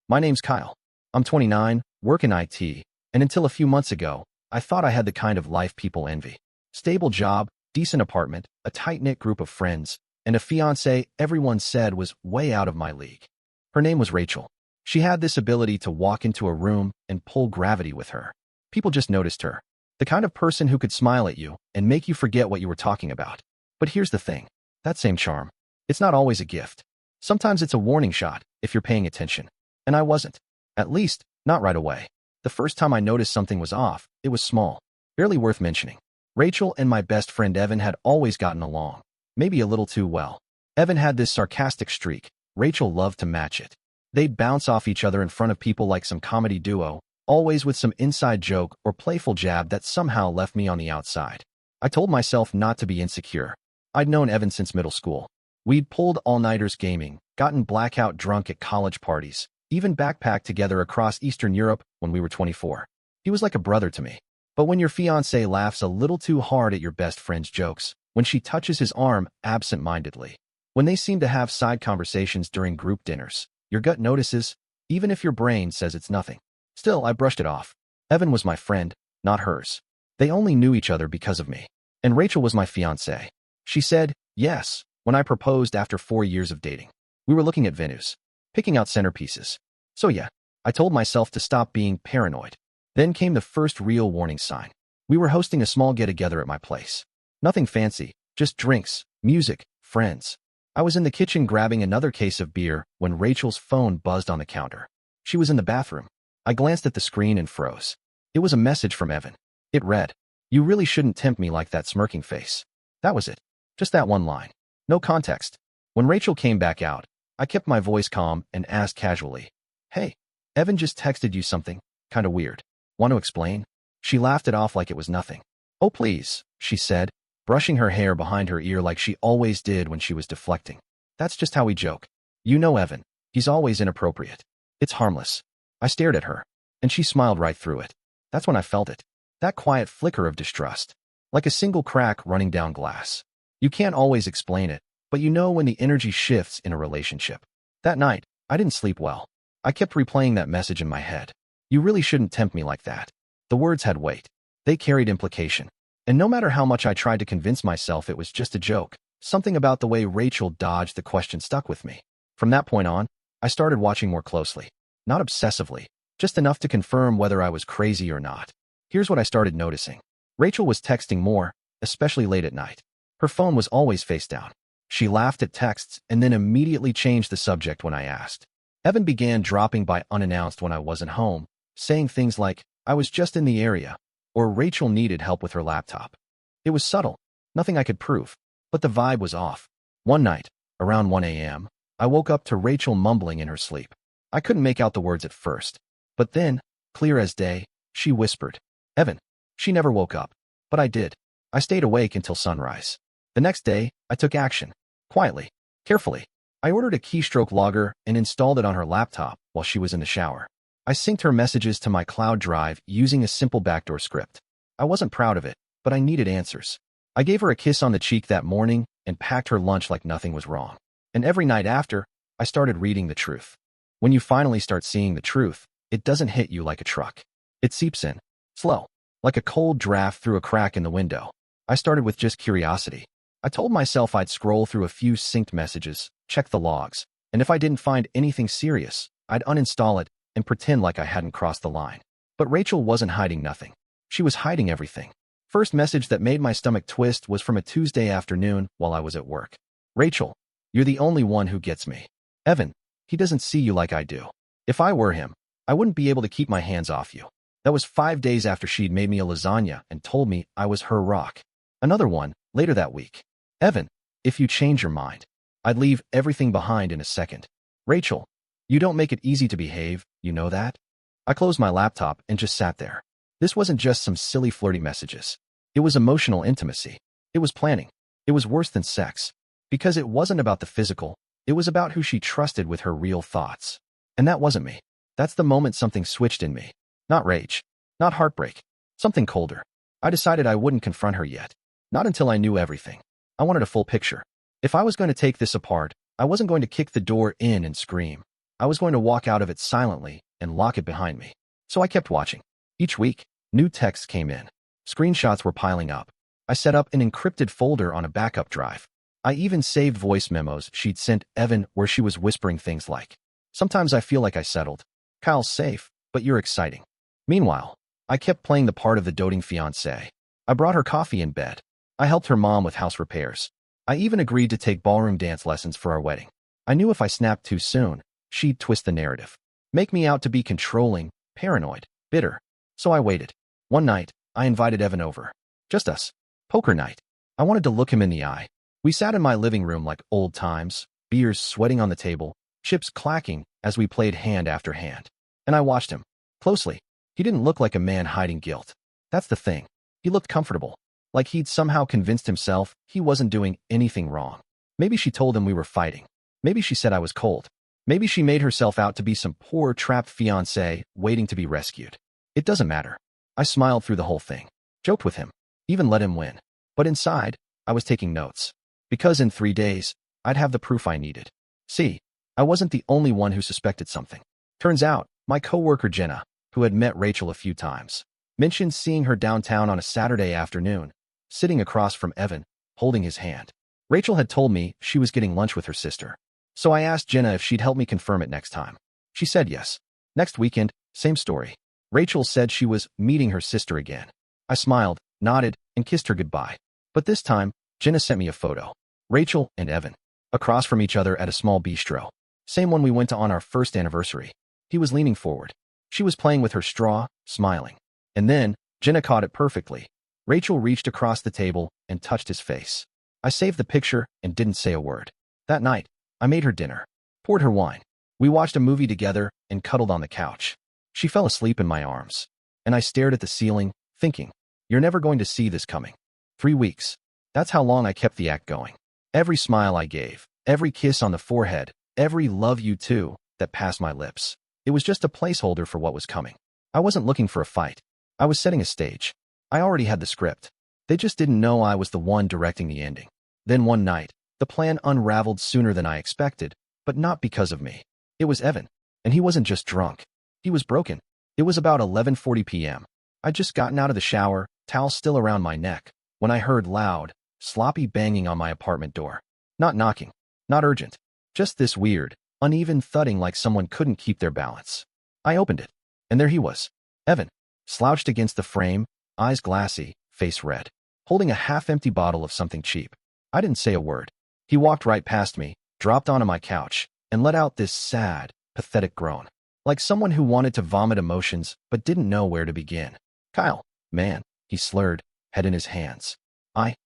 My name's Kyle. I'm 29, work in IT, and until a few months ago, I thought I had the kind of life people envy. Stable job, decent apartment, a tight-knit group of friends, and a fiancée everyone said was way out of my league. Her name was Rachel. She had this ability to walk into a room and pull gravity with her. People just noticed her. The kind of person who could smile at you and make you forget what you were talking about. But here's the thing. That same charm. It's not always a gift. Sometimes it's a warning shot if you're paying attention. And I wasn't. At least, not right away. The first time I noticed something was off, it was small. Barely worth mentioning. Rachel and my best friend Evan had always gotten along. Maybe a little too well. Evan had this sarcastic streak. Rachel loved to match it. They'd bounce off each other in front of people like some comedy duo, always with some inside joke or playful jab that somehow left me on the outside. I told myself not to be insecure. I'd known Evan since middle school. We'd pulled all-nighters gaming, gotten blackout drunk at college parties, even backpacked together across Eastern Europe when we were 24. He was like a brother to me. But when your fiancé laughs a little too hard at your best friend's jokes, when she touches his arm absent-mindedly, when they seem to have side conversations during group dinners, your gut notices, even if your brain says it's nothing. Still, I brushed it off. Evan was my friend, not hers. They only knew each other because of me. And Rachel was my fiancée. She said yes when I proposed after 4 years of dating. We were looking at venues, picking out centerpieces. So yeah, I told myself to stop being paranoid. Then came the first real warning sign. We were hosting a small get-together at my place. Nothing fancy, just drinks, music, friends. I was in the kitchen grabbing another case of beer when Rachel's phone buzzed on the counter. She was in the bathroom. I glanced at the screen and froze. It was a message from Evan. It read, "You really shouldn't tempt me like that smirking face." That was it. Just that one line. No context. When Rachel came back out, I kept my voice calm and asked casually, "Hey, Evan just texted you something, kinda weird. Want to explain?" She laughed it off like it was nothing. "Oh please," she said, brushing her hair behind her ear like she always did when she was deflecting. "That's just how we joke. You know Evan. He's always inappropriate. It's harmless." I stared at her, and she smiled right through it. That's when I felt it. That quiet flicker of distrust. Like a single crack running down glass. You can't always explain it, but you know when the energy shifts in a relationship. That night, I didn't sleep well. I kept replaying that message in my head. You really shouldn't tempt me like that. The words had weight. They carried implication. And no matter how much I tried to convince myself it was just a joke, something about the way Rachel dodged the question stuck with me. From that point on, I started watching more closely. Not obsessively, just enough to confirm whether I was crazy or not. Here's what I started noticing. Rachel was texting more, especially late at night. Her phone was always face down. She laughed at texts and then immediately changed the subject when I asked. Evan began dropping by unannounced when I wasn't home, saying things like, "I was just in the area," or "Rachel needed help with her laptop." It was subtle, nothing I could prove, but the vibe was off. One night, around 1 a.m., I woke up to Rachel mumbling in her sleep. I couldn't make out the words at first, but then, clear as day, she whispered, "Evan." She never woke up, but I did. I stayed awake until sunrise. The next day, I took action. Quietly, carefully. I ordered a keystroke logger and installed it on her laptop while she was in the shower. I synced her messages to my cloud drive using a simple backdoor script. I wasn't proud of it, but I needed answers. I gave her a kiss on the cheek that morning and packed her lunch like nothing was wrong. And every night after, I started reading the truth. When you finally start seeing the truth, it doesn't hit you like a truck. It seeps in, slow, like a cold draft through a crack in the window. I started with just curiosity. I told myself I'd scroll through a few synced messages, check the logs, and if I didn't find anything serious, I'd uninstall it and pretend like I hadn't crossed the line. But Rachel wasn't hiding nothing. She was hiding everything. First message that made my stomach twist was from a Tuesday afternoon while I was at work. "Rachel, you're the only one who gets me. Evan, he doesn't see you like I do. If I were him, I wouldn't be able to keep my hands off you." That was 5 days after she'd made me a lasagna and told me I was her rock. Another one, later that week. "Evan, if you change your mind, I'd leave everything behind in a second. Rachel, you don't make it easy to behave, you know that?" I closed my laptop and just sat there. This wasn't just some silly flirty messages. It was emotional intimacy. It was planning. It was worse than sex. Because it wasn't about the physical, it was about who she trusted with her real thoughts. And that wasn't me. That's the moment something switched in me. Not rage. Not heartbreak. Something colder. I decided I wouldn't confront her yet. Not until I knew everything. I wanted a full picture. If I was going to take this apart, I wasn't going to kick the door in and scream. I was going to walk out of it silently and lock it behind me. So I kept watching. Each week, new texts came in. Screenshots were piling up. I set up an encrypted folder on a backup drive. I even saved voice memos she'd sent Evan where she was whispering things like, "Sometimes I feel like I settled. Kyle's safe, but you're exciting." Meanwhile, I kept playing the part of the doting fiancé. I brought her coffee in bed. I helped her mom with house repairs. I even agreed to take ballroom dance lessons for our wedding. I knew if I snapped too soon, she'd twist the narrative, make me out to be controlling, paranoid, bitter. So I waited. One night, I invited Evan over. Just us. Poker night. I wanted to look him in the eye. We sat in my living room like old times, beers sweating on the table, chips clacking as we played hand after hand. And I watched him closely. He didn't look like a man hiding guilt. That's the thing. He looked comfortable, like he'd somehow convinced himself he wasn't doing anything wrong. Maybe she told him we were fighting. Maybe she said I was cold. Maybe she made herself out to be some poor trapped fiancé waiting to be rescued. It doesn't matter. I smiled through the whole thing, joked with him, even let him win. But inside, I was taking notes. Because in 3 days, I'd have the proof I needed. See, I wasn't the only one who suspected something. Turns out, my coworker Jenna, who had met Rachel a few times, mentioned seeing her downtown on a Saturday afternoon, sitting across from Evan, holding his hand. Rachel had told me she was getting lunch with her sister. So I asked Jenna if she'd help me confirm it next time. She said yes. Next weekend, same story. Rachel said she was meeting her sister again. I smiled, nodded, and kissed her goodbye. But this time, Jenna sent me a photo. Rachel and Evan, across from each other at a small bistro. Same one we went to on our first anniversary. He was leaning forward. She was playing with her straw, smiling. And then, Jenna caught it perfectly. Rachel reached across the table and touched his face. I saved the picture and didn't say a word. That night, I made her dinner, poured her wine. We watched a movie together and cuddled on the couch. She fell asleep in my arms. And I stared at the ceiling, thinking, you're never going to see this coming. 3 weeks. That's how long I kept the act going. Every smile I gave, every kiss on the forehead, every love you too that passed my lips. It was just a placeholder for what was coming. I wasn't looking for a fight. I was setting a stage. I already had the script. They just didn't know I was the one directing the ending. Then one night, the plan unraveled sooner than I expected, but not because of me. It was Evan. And he wasn't just drunk. He was broken. It was about 11:40 p.m. I'd just gotten out of the shower, towel still around my neck, when I heard loud, sloppy banging on my apartment door. Not knocking. Not urgent. Just this weird, uneven thudding like someone couldn't keep their balance. I opened it. And there he was. Evan. Slouched against the frame, eyes glassy, face red. Holding a half-empty bottle of something cheap. I didn't say a word. He walked right past me, dropped onto my couch, and let out this sad, pathetic groan. Like someone who wanted to vomit emotions but didn't know where to begin. Kyle. Man. He slurred, head in his hands. I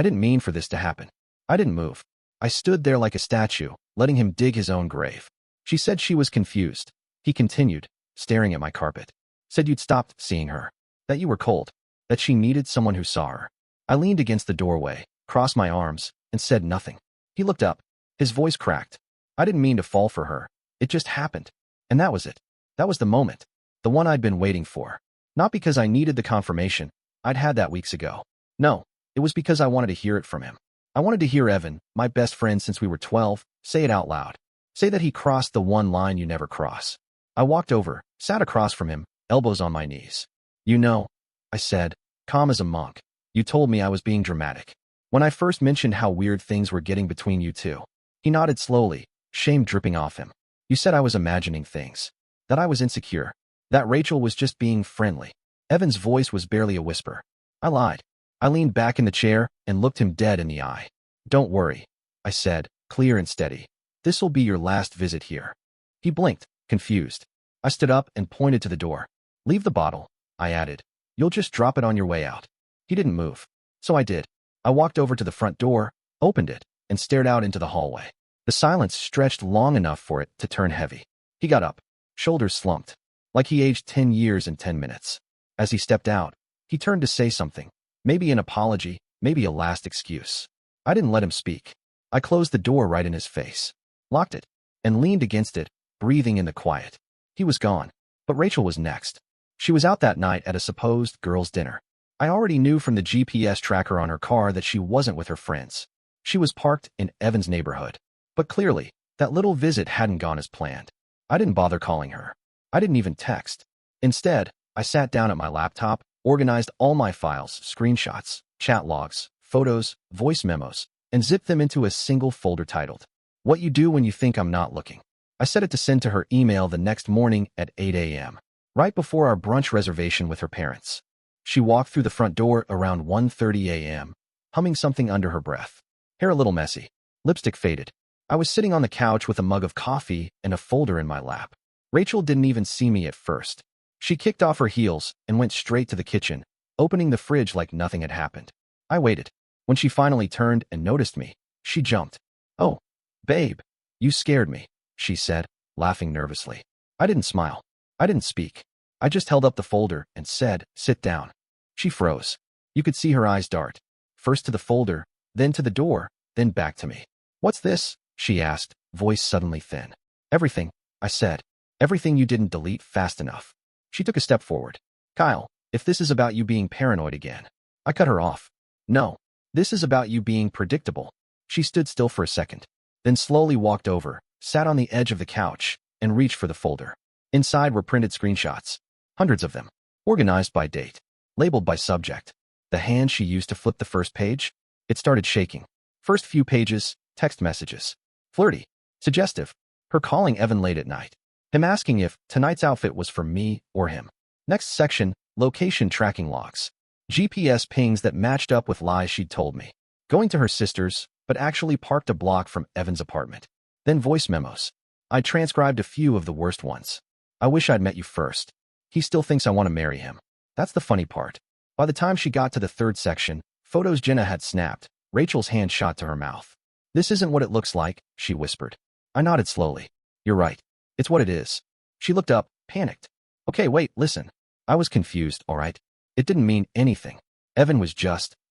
didn't mean for this to happen. I didn't move. I stood there like a statue, letting him dig his own grave. She said she was confused. He continued, staring at my carpet. Said you'd stopped seeing her. That you were cold. That she needed someone who saw her. I leaned against the doorway, crossed my arms, and said nothing. He looked up. His voice cracked. I didn't mean to fall for her. It just happened. And that was it. That was the moment. The one I'd been waiting for. Not because I needed the confirmation. I'd had that weeks ago. No, it was because I wanted to hear it from him. I wanted to hear Evan, my best friend since we were 12, say it out loud. Say that he crossed the one line you never cross. I walked over, sat across from him, elbows on my knees. You know, I said, calm as a monk. You told me I was being dramatic. When I first mentioned how weird things were getting between you two. He nodded slowly, shame dripping off him. You said I was imagining things. That I was insecure. That Rachel was just being friendly. Evan's voice was barely a whisper. I lied. I leaned back in the chair and looked him dead in the eye. Don't worry, I said, clear and steady. This'll be your last visit here. He blinked, confused. I stood up and pointed to the door. Leave the bottle, I added. You'll just drop it on your way out. He didn't move. So I did. I walked over to the front door, opened it, and stared out into the hallway. The silence stretched long enough for it to turn heavy. He got up, shoulders slumped, like he aged 10 years in 10 minutes. As he stepped out, he turned to say something, maybe an apology, maybe a last excuse. I didn't let him speak. I closed the door right in his face, locked it, and leaned against it, breathing in the quiet. He was gone, but Rachel was next. She was out that night at a supposed girls' dinner. I already knew from the GPS tracker on her car that she wasn't with her friends. She was parked in Evan's neighborhood. But clearly, That little visit hadn't gone as planned. I didn't bother calling her. I didn't even text. Instead, I sat down at my laptop, organized all my files, screenshots, chat logs, photos, voice memos, and zipped them into a single folder titled, "What You Do When You Think I'm Not Looking." I set it to send to her email the next morning at 8 a.m., right before our brunch reservation with her parents. She walked through the front door around 1:30 a.m., humming something under her breath. Hair a little messy, lipstick faded. I was sitting on the couch with a mug of coffee and a folder in my lap. Rachel didn't even see me at first. She kicked off her heels and went straight to the kitchen, opening the fridge like nothing had happened. I waited. When she finally turned and noticed me, she jumped. "Oh, babe, you scared me," she said, laughing nervously. I didn't smile. I didn't speak. I just held up the folder and said, "Sit down." She froze. You could see her eyes dart. First to the folder, then to the door, then back to me. "What's this?" she asked, voice suddenly thin. "Everything," I said. "Everything you didn't delete fast enough." She took a step forward. "Kyle, if this is about you being paranoid again." I cut her off. "No, this is about you being predictable." She stood still for a second, then slowly walked over, sat on the edge of the couch, and reached for the folder. Inside were printed screenshots, hundreds of them, organized by date, labeled by subject. The hand she used to flip the first page, it started shaking. First few pages, text messages. Flirty, suggestive. Her calling Evan late at night. Him asking if tonight's outfit was for me or him. Next section, location tracking logs. GPS pings that matched up with lies she'd told me. Going to her sister's, but actually parked a block from Evan's apartment. Then voice memos. I transcribed a few of the worst ones. "I wish I'd met you first. He still thinks I want to marry him." That's the funny part. By the time she got to the third section, photos Jenna had snapped, Rachel's hand shot to her mouth. "This isn't what it looks like," she whispered. I nodded slowly. "You're right. It's what it is." She looked up, panicked. "Okay, wait, listen." I was confused, all right? It didn't mean anything. Evan was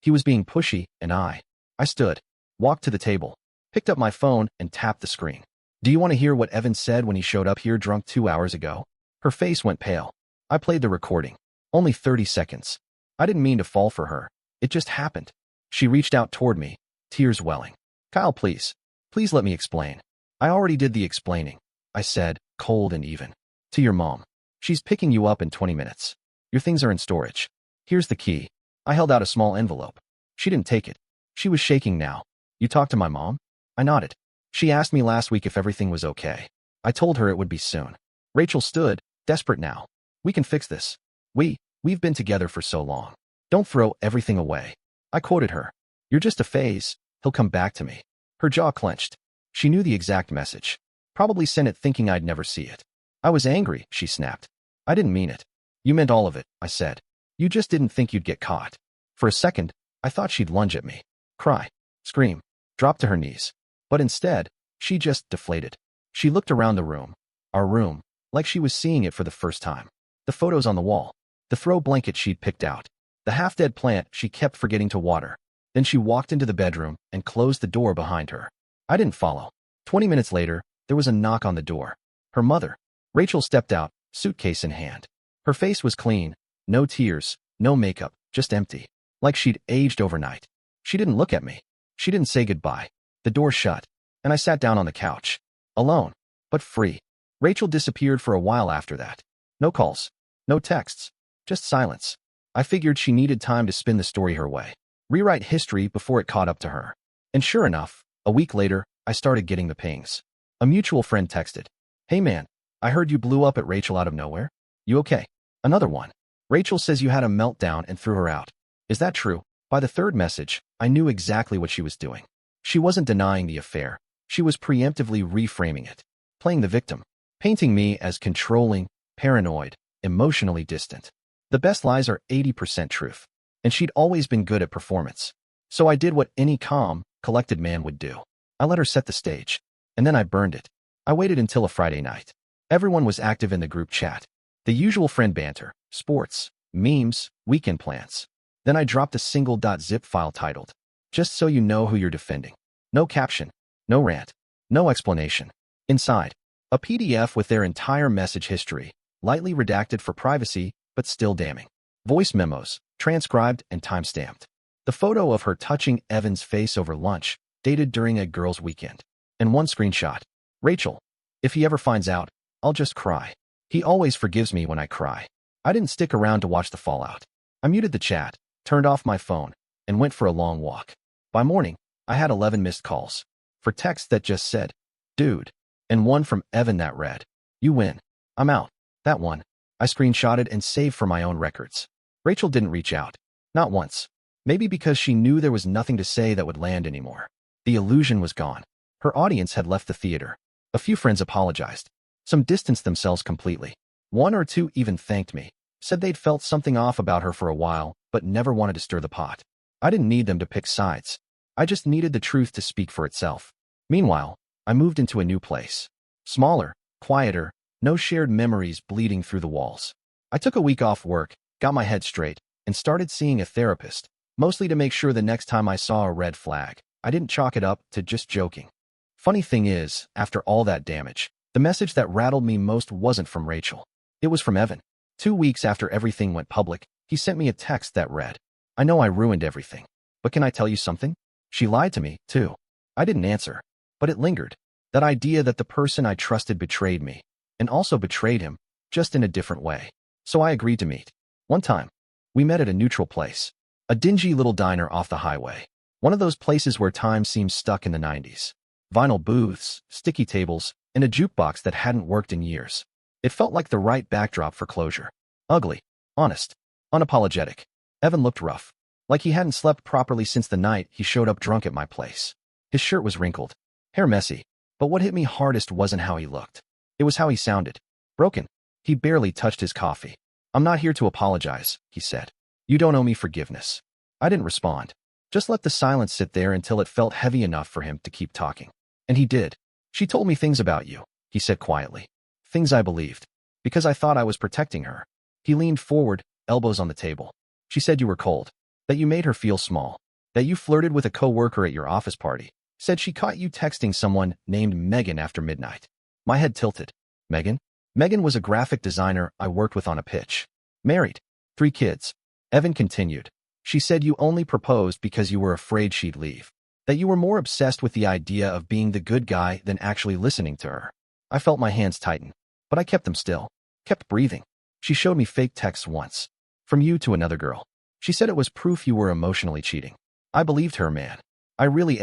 he was being pushy, and I stood, walked to the table, picked up my phone, and tapped the screen. "Do you want to hear what Evan said when he showed up here drunk 2 hours ago?" Her face went pale. I played the recording. Only 30 seconds. I didn't mean to fall for her. It just happened. She reached out toward me, tears welling. "Kyle, please. Please let me explain." "I already did the explaining," I said, cold and even. "To your mom. She's picking you up in 20 minutes. Your things are in storage. Here's the key." I held out a small envelope. She didn't take it. She was shaking now. "You talked to my mom?" I nodded. "She asked me last week if everything was okay. I told her it would be soon." Rachel stood, desperate now. "We can fix this. We've been together for so long. Don't throw everything away." I quoted her. "You're just a phase. He'll come back to me." Her jaw clenched. She knew the exact message. Probably sent it thinking I'd never see it. "I was angry," she snapped. "I didn't mean it." "You meant all of it," I said. "You just didn't think you'd get caught." For a second, I thought she'd lunge at me. Cry. Scream. Drop to her knees. But instead, she just deflated. She looked around the room. Our room. Like she was seeing it for the first time. The photos on the wall. The throw blanket she'd picked out. The half-dead plant she kept forgetting to water. Then she walked into the bedroom and closed the door behind her. I didn't follow. 20 minutes later, there was a knock on the door. Her mother. Rachel stepped out, suitcase in hand. Her face was clean. No tears, no makeup, just empty. Like she'd aged overnight. She didn't look at me. She didn't say goodbye. The door shut, and I sat down on the couch. Alone, but free. Rachel disappeared for a while after that. No calls. No texts. Just silence. I figured she needed time to spin the story her way. Rewrite history before it caught up to her. And sure enough, a week later, I started getting the pings. A mutual friend texted. "Hey man, I heard you blew up at Rachel out of nowhere. You okay?" Another one. "Rachel says you had a meltdown and threw her out. Is that true?" By the third message, I knew exactly what she was doing. She wasn't denying the affair. She was preemptively reframing it. Playing the victim. Painting me as controlling, paranoid, emotionally distant. The best lies are 80% truth. And she'd always been good at performance. So I did what any calm, collected man would do. I let her set the stage. And then I burned it. I waited until a Friday night. Everyone was active in the group chat. The usual friend banter, sports, memes, weekend plans. Then I dropped a single .zip file titled, "Just so you know who you're defending." No caption, no rant, no explanation. Inside, a PDF with their entire message history, lightly redacted for privacy, but still damning. Voice memos, transcribed and time-stamped. The photo of her touching Evan's face over lunch, dated during a girls' weekend. And one screenshot. Rachel. If he ever finds out, I'll just cry. He always forgives me when I cry. I didn't stick around to watch the fallout. I muted the chat, turned off my phone, and went for a long walk. By morning, I had 11 missed calls. For texts that just said, dude, and one from Evan that read, you win. I'm out. That one, I screenshotted and saved for my own records. Rachel didn't reach out. Not once. Maybe because she knew there was nothing to say that would land anymore. The illusion was gone. Her audience had left the theater. A few friends apologized. Some distanced themselves completely. One or two even thanked me, said they'd felt something off about her for a while, but never wanted to stir the pot. I didn't need them to pick sides. I just needed the truth to speak for itself. Meanwhile, I moved into a new place. Smaller, quieter, no shared memories bleeding through the walls. I took a week off work, got my head straight, and started seeing a therapist, mostly to make sure the next time I saw a red flag, I didn't chalk it up to just joking. Funny thing is, after all that damage, the message that rattled me most wasn't from Rachel. It was from Evan. 2 weeks after everything went public, he sent me a text that read, I know I ruined everything, but can I tell you something? She lied to me, too. I didn't answer, but it lingered. That idea that the person I trusted betrayed me, and also betrayed him, just in a different way. So I agreed to meet. One time, we met at a neutral place. A dingy little diner off the highway. One of those places where time seems stuck in the 90s. Vinyl booths, sticky tables, and a jukebox that hadn't worked in years. It felt like the right backdrop for closure. Ugly, honest, unapologetic. Evan looked rough. Like he hadn't slept properly since the night he showed up drunk at my place. His shirt was wrinkled, hair messy, but what hit me hardest wasn't how he looked. It was how he sounded. Broken. He barely touched his coffee. I'm not here to apologize, he said. You don't owe me forgiveness. I didn't respond. Just let the silence sit there until it felt heavy enough for him to keep talking. And he did. She told me things about you, he said quietly. Things I believed. Because I thought I was protecting her. He leaned forward, elbows on the table. She said you were cold. That you made her feel small. That you flirted with a co-worker at your office party. Said she caught you texting someone named Megan after midnight. My head tilted. Megan? Megan was a graphic designer I worked with on a pitch. Married. 3 kids. Evan continued. She said you only proposed because you were afraid she'd leave. That you were more obsessed with the idea of being the good guy than actually listening to her. I felt my hands tighten, but I kept them still. Kept breathing. She showed me fake texts once. From you to another girl. She said it was proof you were emotionally cheating. I believed her, man. I really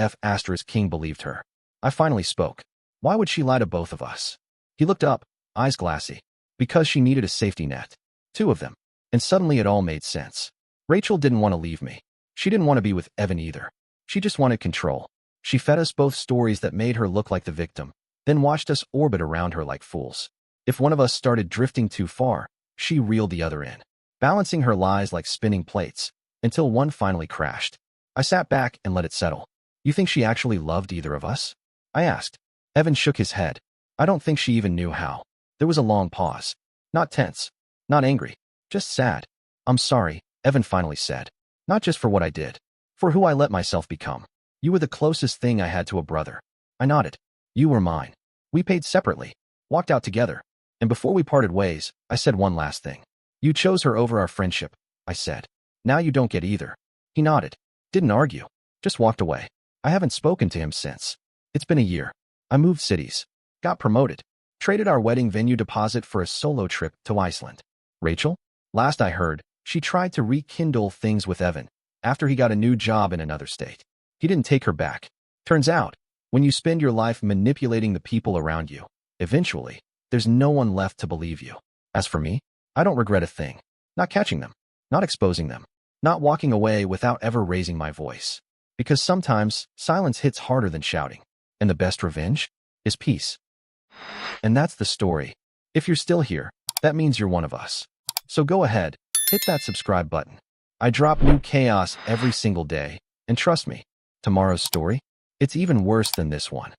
King believed her. I finally spoke. Why would she lie to both of us? He looked up, eyes glassy. Because she needed a safety net. 2 of them. And suddenly it all made sense. Rachel didn't want to leave me. She didn't want to be with Evan either. She just wanted control. She fed us both stories that made her look like the victim, then watched us orbit around her like fools. If one of us started drifting too far, she reeled the other in, balancing her lies like spinning plates, until one finally crashed. I sat back and let it settle. You think she actually loved either of us? I asked. Evan shook his head. I don't think she even knew how. There was a long pause. Not tense. Not angry. Just sad. I'm sorry, Evan finally said. Not just for what I did. For who I let myself become. You were the closest thing I had to a brother. I nodded. You were mine. We paid separately. Walked out together. And before we parted ways, I said one last thing. You chose her over our friendship, I said. Now you don't get either. He nodded. Didn't argue. Just walked away. I haven't spoken to him since. It's been a year. I moved cities. Got promoted. Traded our wedding venue deposit for a solo trip to Iceland. Rachel? Last I heard, she tried to rekindle things with Evan after he got a new job in another state. He didn't take her back. Turns out, when you spend your life manipulating the people around you, eventually, there's no one left to believe you. As for me, I don't regret a thing. Not catching them. Not exposing them. Not walking away without ever raising my voice. Because sometimes, silence hits harder than shouting. And the best revenge is peace. And that's the story. If you're still here, that means you're one of us. So go ahead, hit that subscribe button. I drop new chaos every single day, and trust me, tomorrow's story, it's even worse than this one.